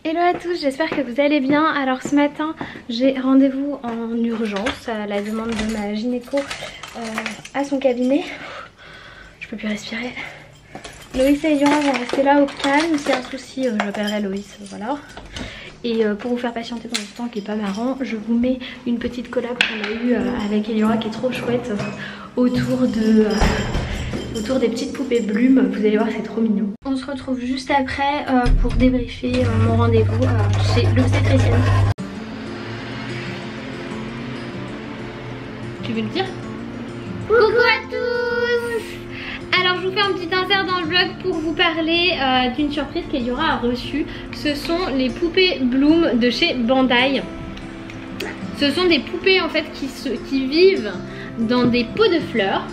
Hello à tous, j'espère que vous allez bien. Alors ce matin j'ai rendez-vous en urgence à la demande de ma gynéco à son cabinet. Je peux plus respirer. Loïs et Eliora vont rester là au calme. S'il y a un souci j'appellerai Loïs, voilà. Et pour vous faire patienter pendant ce temps qui est pas marrant, je vous mets une petite collab qu'on a eue avec Eliora qui est trop chouette autour des petites poupées Bloom. Vous allez voir, c'est trop mignon. On se retrouve juste après pour débriefer mon rendez-vous chez l'obstétricienne. Tu veux le dire? Coucou à tous! Alors je vous fais un petit insert dans le vlog pour vous parler d'une surprise qu'Eliora a reçue. Ce sont les poupées Bloom de chez Bandai. Ce sont des poupées en fait qui vivent dans des pots de fleurs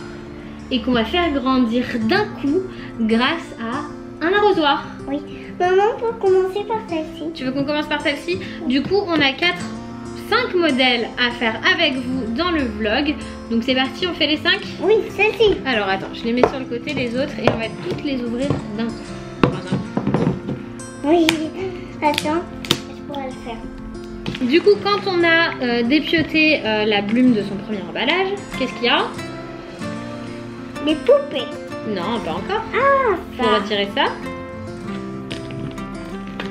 et qu'on va faire grandir d'un coup grâce à un arrosoir. Oui. Maman, on peut commencer par celle-ci. Tu veux qu'on commence par celle-ci? Du coup, on a 5 modèles à faire avec vous dans le vlog. Donc c'est parti, on fait les 5? Oui, celle-ci. Alors attends, je les mets sur le côté les autres et on va toutes les ouvrir d'un coup. Voilà. Oui. Attends, je pourrais le faire. Du coup, quand on a dépioté la Bloom de son premier emballage, qu'est-ce qu'il y a? Les poupées. Non, pas encore. Ah, Faut ça. retirer ça.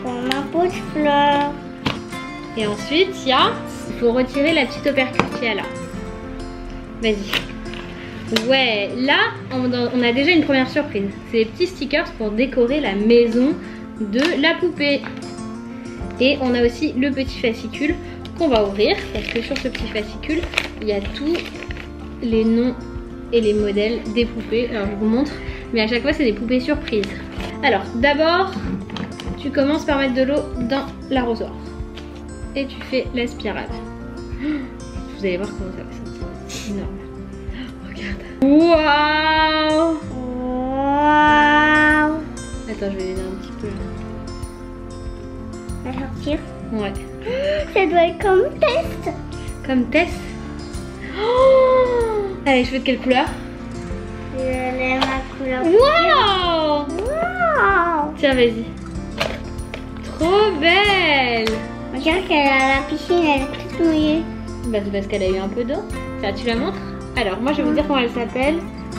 Comme un pot de fleurs. Et ensuite, il faut retirer la petite opercule qui est là. Vas-y. Ouais, là, on a déjà une première surprise. C'est les petits stickers pour décorer la maison de la poupée. Et on a aussi le petit fascicule qu'on va ouvrir. Parce que sur ce petit fascicule, il y a tous les noms et les modèles des poupées. Alors je vous montre. Mais à chaque fois, c'est des poupées surprises. Alors, d'abord, tu commences par mettre de l'eau dans l'arrosoir. Et tu fais la spirale. Vous allez voir comment ça va sortir. C'est énorme. Regarde. Waouh! Waouh. Attends, je vais l'aider un petit peu. On va sortir. Ouais. Ça doit être comme test. Comme Tess. Oh! Elle a les cheveux de quelle couleur? Je l'aime ma couleur. Waouh! Waouh. Tiens, vas-y. Trop belle! Regarde qu'elle a la piscine, elle est toute mouillée. Bah, c'est parce qu'elle a eu un peu d'eau. Ça, tu la montres? Alors, moi, je vais vous dire comment elle s'appelle.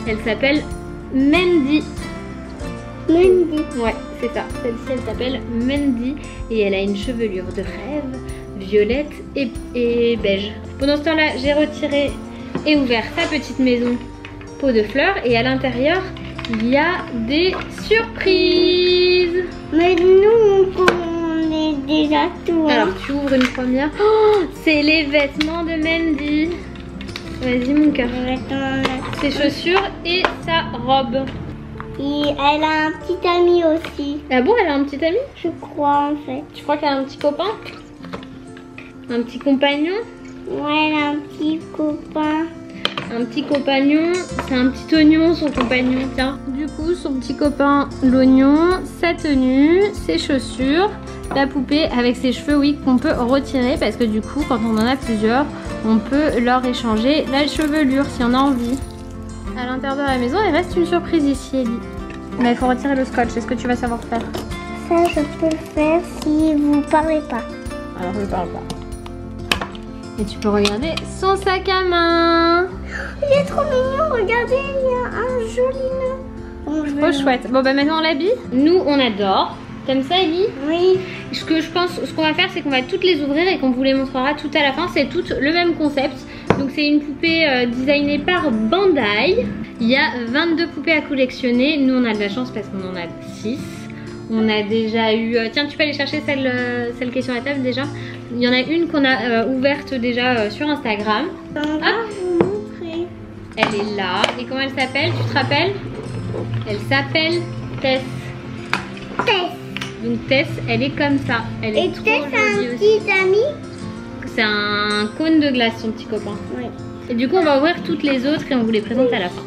Elle s'appelle Mandy. Mandy. Ouais, c'est ça. Celle-ci, elle s'appelle Mandy. Et elle a une chevelure de rêve, violette et beige. Pendant ce temps-là, j'ai retiré et ouvert sa petite maison pot de fleurs. Et à l'intérieur, il y a des surprises. Mais nous, on est déjà tout. Alors, tu ouvres une première. Oh, c'est les vêtements de Mandy. Vas-y, mon cœur. Ses chaussures et sa robe. Et elle a un petit ami aussi. Ah bon, elle a un petit ami? Je crois en fait. Tu crois qu'elle a un petit copain? Un petit compagnon? Ouais, elle a un petit copain. Un petit compagnon, c'est un petit oignon son compagnon, tiens. Du coup, son petit copain l'oignon, sa tenue, ses chaussures, la poupée avec ses cheveux, oui, qu'on peut retirer parce que du coup, quand on en a plusieurs, on peut leur échanger la chevelure si on a envie. À l'intérieur de la maison, il reste une surprise ici, Ellie. Mais il faut retirer le scotch, est-ce que tu vas savoir faire? Ça, je peux le faire si vous parlez pas. Alors, je ne parle pas. Et tu peux regarder son sac à main. Il est trop mignon, regardez, il y a un joli nœud. Bon, Trop chouette. Bon bah maintenant on l'habille. Nous on adore. T'aimes ça, Ellie? Oui. Ce qu'on va faire, c'est qu'on va toutes les ouvrir et qu'on vous les montrera tout à la fin. C'est toutes le même concept. Donc c'est une poupée designée par Bandai. Il y a 22 poupées à collectionner. Nous on a de la chance parce qu'on en a 6. On a déjà eu... tiens, tu peux aller chercher celle qui est sur la table déjà. Il y en a une qu'on a ouverte déjà sur Instagram. On va vous montrer. Elle est là. Et comment elle s'appelle? Tu te rappelles? Elle s'appelle Tess. Tess. Donc Tess, elle est comme ça. Elle est Et trop Tess a un jolie aussi. petit ami. C'est un cône de glace, son petit copain. Oui. Et du coup, on va ouvrir toutes les autres et on vous les présente à la fin.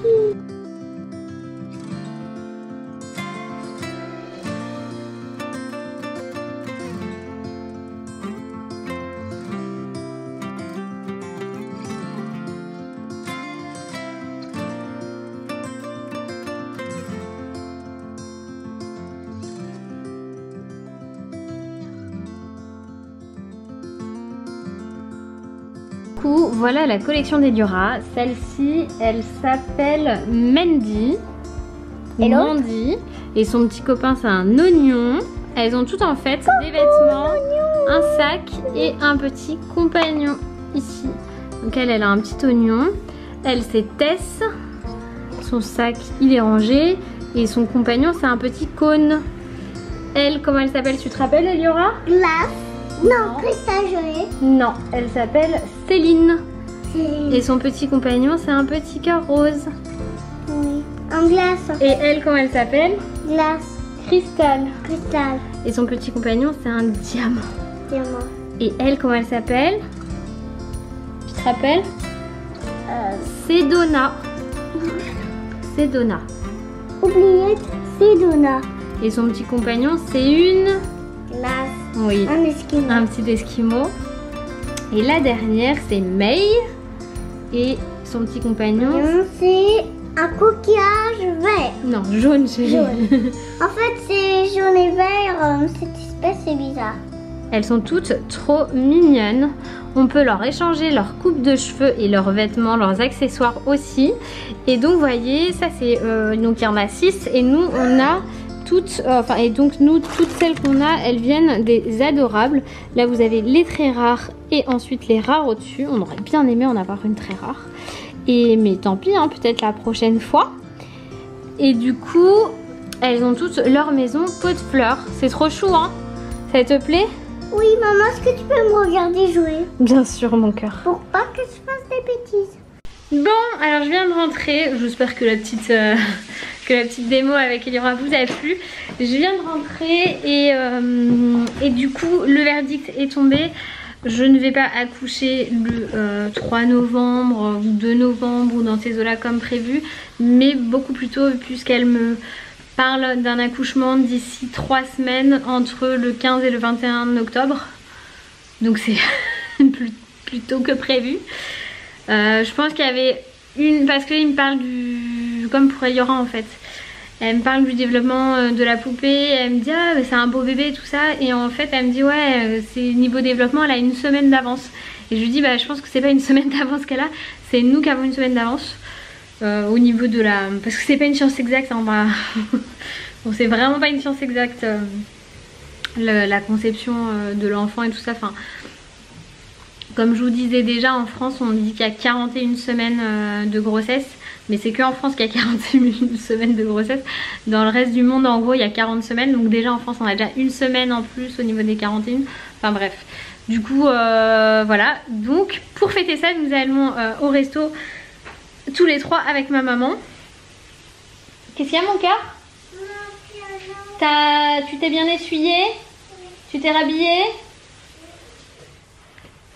coup, voilà la collection d'Eliora. Celle-ci, elle s'appelle Mandy. Et l'autre Mandy. Et son petit copain, c'est un oignon. Elles ont toutes en fait des vêtements, un sac et un petit compagnon ici. Donc elle a un petit oignon. Elle, c'est Tess. Son sac, il est rangé. Et son compagnon, c'est un petit cône. Elle, comment elle s'appelle? Tu te rappelles, Eliora? Glace. Non, cristal gelé. Non, elle s'appelle Céline. C'est... Et son petit compagnon, c'est un petit cœur rose. Oui. En glace. Et elle, comment elle s'appelle? Glace. Cristal. Cristal. Et son petit compagnon, c'est un diamant. Diamant. Et elle, comment elle s'appelle? Tu te rappelles? C'est Donna. C'est Donna. Oubliette, c'est Donna. Et son petit compagnon, c'est une... Glace. Oui, Un esquimau. un petit esquimau. Et la dernière, c'est May. Et son petit compagnon... C'est un coquillage vert. Non, jaune, chérie. Jaune. En fait, c'est jaune et vert. Cette espèce, c'est bizarre. Elles sont toutes trop mignonnes. On peut leur échanger leur coupe de cheveux et leurs vêtements, leurs accessoires aussi. Et donc, vous voyez, ça c'est... donc, il y en a 6 et nous, on a toutes... et donc, nous, toutes celles qu'on a, elles viennent des adorables. Là, vous avez les très rares et ensuite les rares au-dessus. On aurait bien aimé en avoir une très rare. Mais tant pis, hein, peut-être la prochaine fois. Et du coup, elles ont toutes leur maison pot de fleurs. C'est trop chou, hein? Ça te plaît? Oui, maman, est-ce que tu peux me regarder jouer? Bien sûr, mon cœur. Pour pas que je fasse des bêtises. Bon, alors je viens de rentrer. J'espère que la petite démo avec Eliora vous a plu. Je viens de rentrer et du coup, le verdict est tombé. Je ne vais pas accoucher le 3 novembre ou 2 novembre ou dans ces eaux-là comme prévu, mais beaucoup plus tôt puisqu'elle me parle d'un accouchement d'ici 3 semaines entre le 15 et le 21 octobre. Donc c'est plus tôt que prévu. Je pense qu'il y avait une... Parce qu'il me parle du... Comme pour Eliora en fait. Elle me parle du développement de la poupée. Elle me dit ah c'est un beau bébé tout ça. Et en fait elle me dit ouais c'est niveau développement elle a une semaine d'avance. Et je lui dis bah je pense que c'est pas une semaine d'avance qu'elle a. C'est nous qui avons une semaine d'avance. Au niveau de la... Parce que c'est pas une science exacte hein, bah... bon, c'est vraiment pas une science exacte la conception de l'enfant et tout ça. Enfin, comme je vous disais déjà en France on dit qu'il y a 41 semaines de grossesse. Mais c'est qu'en France qu'il y a 41 semaines de grossesse. Dans le reste du monde en gros il y a 40 semaines. Donc déjà en France on a déjà une semaine en plus au niveau des 41. Enfin bref. Du coup voilà. Donc pour fêter ça nous allons au resto tous les 3 avec ma maman. Qu'est-ce qu'il y a mon cœur? Tu t'es bien essuyé? Tu t'es rhabillé?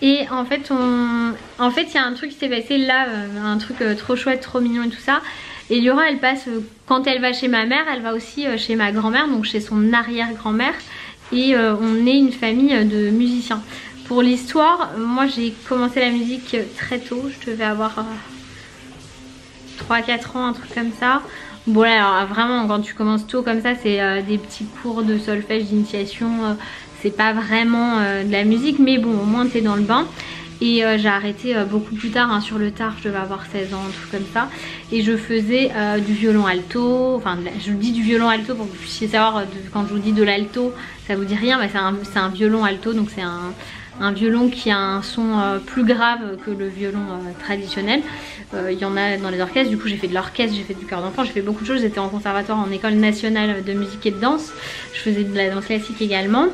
Et en fait il y a un truc qui s'est passé là, un truc trop chouette, trop mignon et tout ça. Et Eliora elle passe, quand elle va chez ma mère, elle va aussi chez ma grand-mère, donc chez son arrière-grand-mère. Et on est une famille de musiciens. Pour l'histoire, moi j'ai commencé la musique très tôt, je devais avoir 3-4 ans, un truc comme ça. Bon là alors vraiment quand tu commences tôt comme ça c'est des petits cours de solfège d'initiation, c'est pas vraiment de la musique mais bon au moins t'es dans le bain. Et j'ai arrêté beaucoup plus tard, hein, sur le tard je devais avoir 16 ans, un truc comme ça. Et je faisais du violon alto, enfin je vous dis du violon alto pour que vous puissiez savoir, quand je vous dis de l'alto ça vous dit rien, mais c'est un violon alto, donc c'est un violon qui a un son plus grave que le violon traditionnel. Il y en a dans les orchestres, du coup j'ai fait de l'orchestre, j'ai fait du chœur d'enfant, j'ai fait beaucoup de choses. J'étais en conservatoire en école nationale de musique et de danse, je faisais de la danse classique également.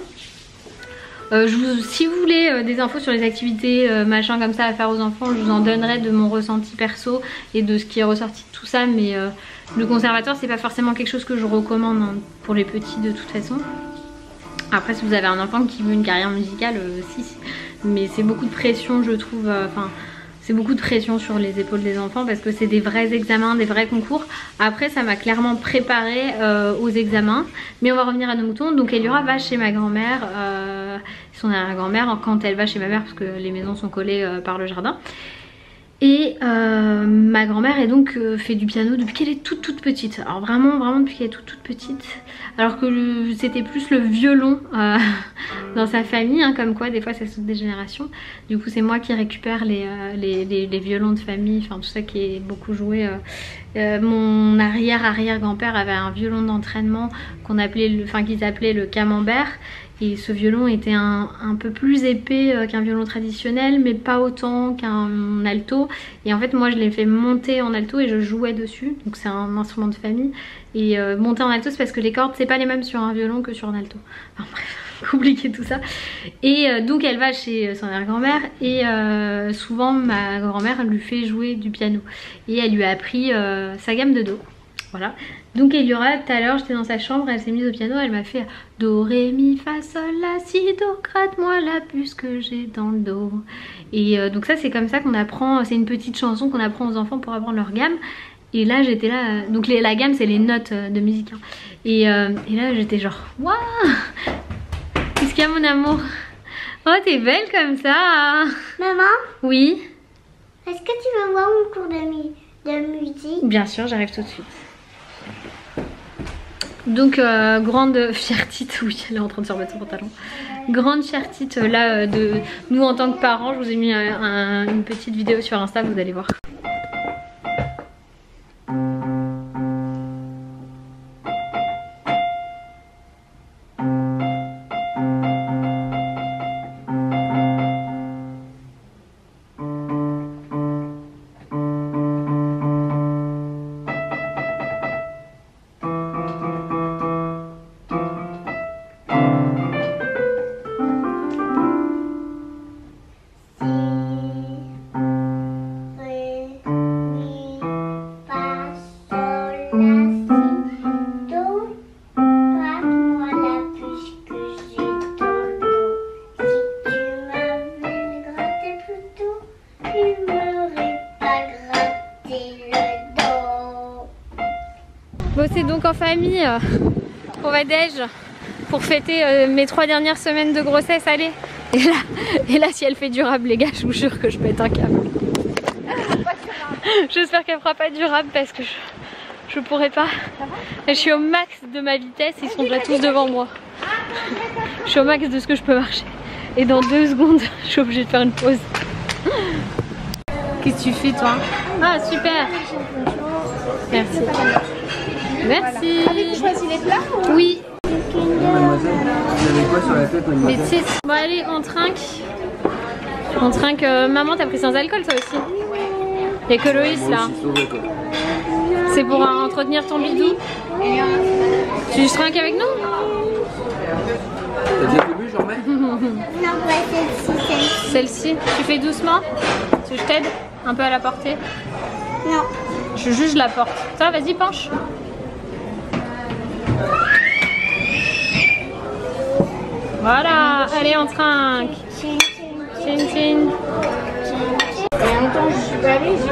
Si vous voulez des infos sur les activités machin comme ça à faire aux enfants, je vous en donnerai de mon ressenti perso et de ce qui est ressorti de tout ça. Mais le conservatoire c'est pas forcément quelque chose que je recommande hein, pour les petits de toute façon. Après si vous avez un enfant qui veut une carrière musicale, si. Mais c'est beaucoup de pression je trouve, enfin... c'est beaucoup de pression sur les épaules des enfants parce que c'est des vrais examens, des vrais concours. Après ça m'a clairement préparée aux examens. Mais on va revenir à nos moutons. Donc Eliora va chez ma grand-mère, son arrière-grand-mère quand elle va chez ma mère parce que les maisons sont collées par le jardin. Et ma grand-mère est donc fait du piano depuis qu'elle est toute petite. Alors vraiment depuis qu'elle est toute petite. Alors que c'était plus le violon dans sa famille, hein, comme quoi des fois ça saute des générations. Du coup c'est moi qui récupère les violons de famille, enfin tout ça qui est beaucoup joué. Mon arrière-grand-père avait un violon d'entraînement qu'ils appelaient le camembert. Et ce violon était un peu plus épais qu'un violon traditionnel, mais pas autant qu'un alto. Et en fait moi je l'ai fait monter en alto et je jouais dessus. Donc c'est un instrument de famille. Et monter en alto c'est parce que les cordes c'est pas les mêmes sur un violon que sur un alto. Enfin bref, compliqué tout ça. Et donc elle va chez son arrière-grand-mère et souvent ma grand-mère lui fait jouer du piano. Et elle lui a appris sa gamme de do. Voilà, donc Eliora tout à l'heure j'étais dans sa chambre, elle s'est mise au piano, elle m'a fait do, ré, mi, fa, sol, la, si, do, gratte-moi la puce que j'ai dans le dos. Et donc ça c'est comme ça qu'on apprend, c'est une petite chanson qu'on apprend aux enfants pour apprendre leur gamme. Et là j'étais là, donc la gamme c'est les notes de musique hein. Et là j'étais genre waouh, qu'est-ce qu'il y a mon amour? Oh t'es belle comme ça. Maman? Oui? Est-ce que tu veux voir mon cours de musique? Bien sûr, j'arrive tout de suite. Donc grande fiertite, oui elle est en train de se remettre son pantalon. Grande fiertite là de nous en tant que parents, je vous ai mis une petite vidéo sur Insta, vous allez voir. Bon c'est donc en famille, on va déj pour fêter mes 3 dernières semaines de grossesse, allez. Et là si elle fait durable les gars, je vous jure que je pète un câble. J'espère qu'elle fera pas durable parce que je pourrais pas. Je suis au max de ma vitesse, ils sont déjà tous devant moi. Je suis au max de ce que je peux marcher. Et dans 2 secondes, je suis obligée de faire une pause. Qu'est-ce que tu fais toi? Ah super. Merci. Merci. Avez-vous choisi les plats? Oui. Mademoiselle, vous avez quoi sur la tête? Mais tu sais, bon allez on trinque. On trinque, maman t'as pris sans alcool toi aussi? Il n'y a que Loïs là. C'est pour entretenir ton bidou. Tu trinques avec nous? T'as déjà tout bu, j'en remets? Non, pas celle-ci. Celle-ci, tu fais doucement? Tu veux que je t'aide? Un peu à la porter? Non. Je la porte. Ça, vas-y, penche. Voilà, allez, on trinque. Tchin, tchin.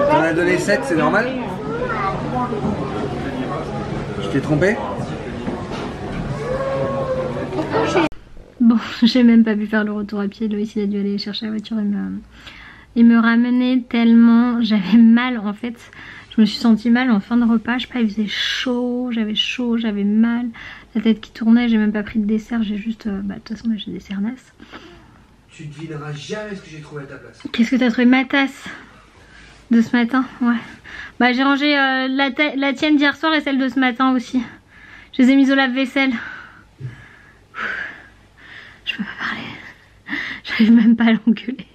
T'en as donné 7, c'est normal? Je t'ai trompé? Bon, j'ai même pas pu faire le retour à pied. Loïs il a dû aller chercher la voiture et me ramener tellement j'avais mal en fait. Je me suis sentie mal en fin de repas. Je sais pas, il faisait chaud, j'avais mal. La tête qui tournait, j'ai même pas pris de dessert. J'ai juste, de toute façon, j'ai des cernasses. Tu devineras jamais ce que j'ai trouvé à ta place. Qu'est-ce que t'as trouvé? Ma tasse de ce matin? Ouais. Bah j'ai rangé la tienne d'hier soir et celle de ce matin aussi. Je les ai mises au lave-vaisselle. Je peux pas parler. J'arrive même pas à l'engueuler.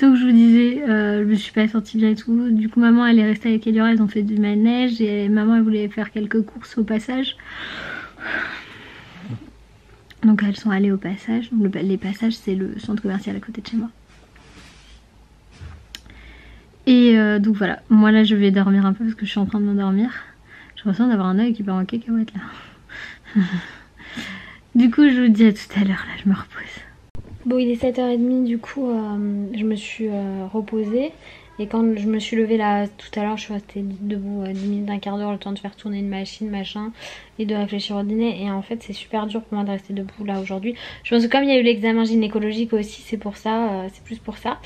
Donc je vous disais, je me suis pas sentie bien et tout. Du coup maman elle est restée avec Eliora, elles ont fait du manège et maman elle voulait faire quelques courses au passage. Donc elles sont allées au passage. Donc les passages c'est le centre commercial à côté de chez moi. Et donc voilà, moi là je vais dormir un peu parce que je suis en train de m'endormir. J'ai l'impression d'avoir un œil qui part en cacahuète là. Du coup je vous dis à tout à l'heure, là je me repose. Bon il est 7h30 du coup je me suis reposée Et quand je me suis levée là tout à l'heure, je suis restée debout 10 minutes, un quart d'heure, le temps de faire tourner une machine, machin, et de réfléchir au dîner. Et en fait, c'est super dur pour moi de rester debout là aujourd'hui. Je pense que comme il y a eu l'examen gynécologique aussi, c'est pour ça, c'est plus pour ça.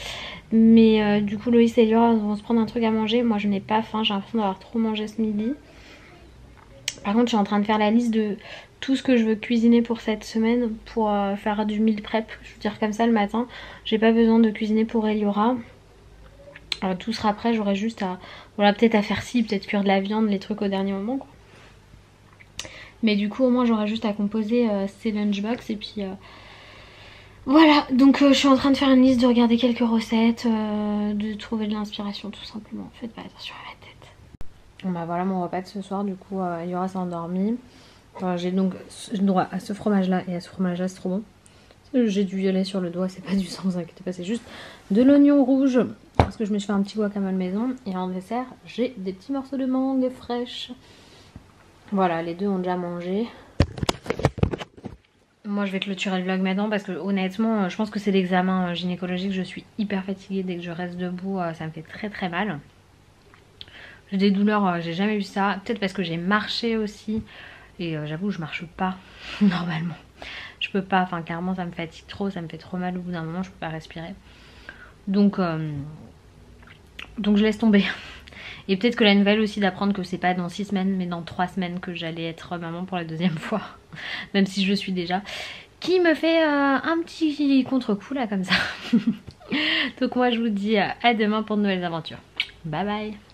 Mais du coup, Loïs et Liora vont se prendre un truc à manger. Moi, je n'ai pas faim, j'ai l'impression d'avoir trop mangé ce midi. Par contre, je suis en train de faire la liste de tout ce que je veux cuisiner pour cette semaine pour faire du meal prep. Je veux dire comme ça le matin, j'ai pas besoin de cuisiner pour Eliora. Tout sera prêt, j'aurai juste à, voilà, peut-être à faire ci, peut-être cuire de la viande, les trucs au dernier moment quoi. Mais du coup au moins j'aurai juste à composer ces lunchbox et puis voilà. Donc je suis en train de faire une liste, de regarder quelques recettes, de trouver de l'inspiration tout simplement. Faites pas attention à ma tête. Bon bah voilà mon repas de ce soir, du coup Eliora s'est endormie. J'ai donc droit à ce fromage là et à ce fromage là, c'est trop bon. J'ai du violet sur le doigt, c'est pas du sang, vous inquiétez pas, c'est juste de l'oignon rouge parce que je me suis fait un petit guacamole maison. Et en dessert, j'ai des petits morceaux de mangue fraîche. Voilà, les deux ont déjà mangé. Moi je vais clôturer le vlog maintenant parce que honnêtement, je pense que c'est l'examen gynécologique. Je suis hyper fatiguée, dès que je reste debout, ça me fait très très mal. J'ai des douleurs, j'ai jamais eu ça. Peut-être parce que j'ai marché aussi. Et j'avoue, je marche pas normalement. Je peux pas, enfin clairement ça me fatigue trop, ça me fait trop mal au bout d'un moment, je peux pas respirer. Donc je laisse tomber. Et peut-être que la nouvelle aussi d'apprendre que c'est pas dans 6 semaines mais dans 3 semaines que j'allais être maman pour la deuxième fois. Même si je le suis déjà. Qui me fait un petit contre-coup là comme ça. Donc moi je vous dis à demain pour de nouvelles aventures. Bye bye.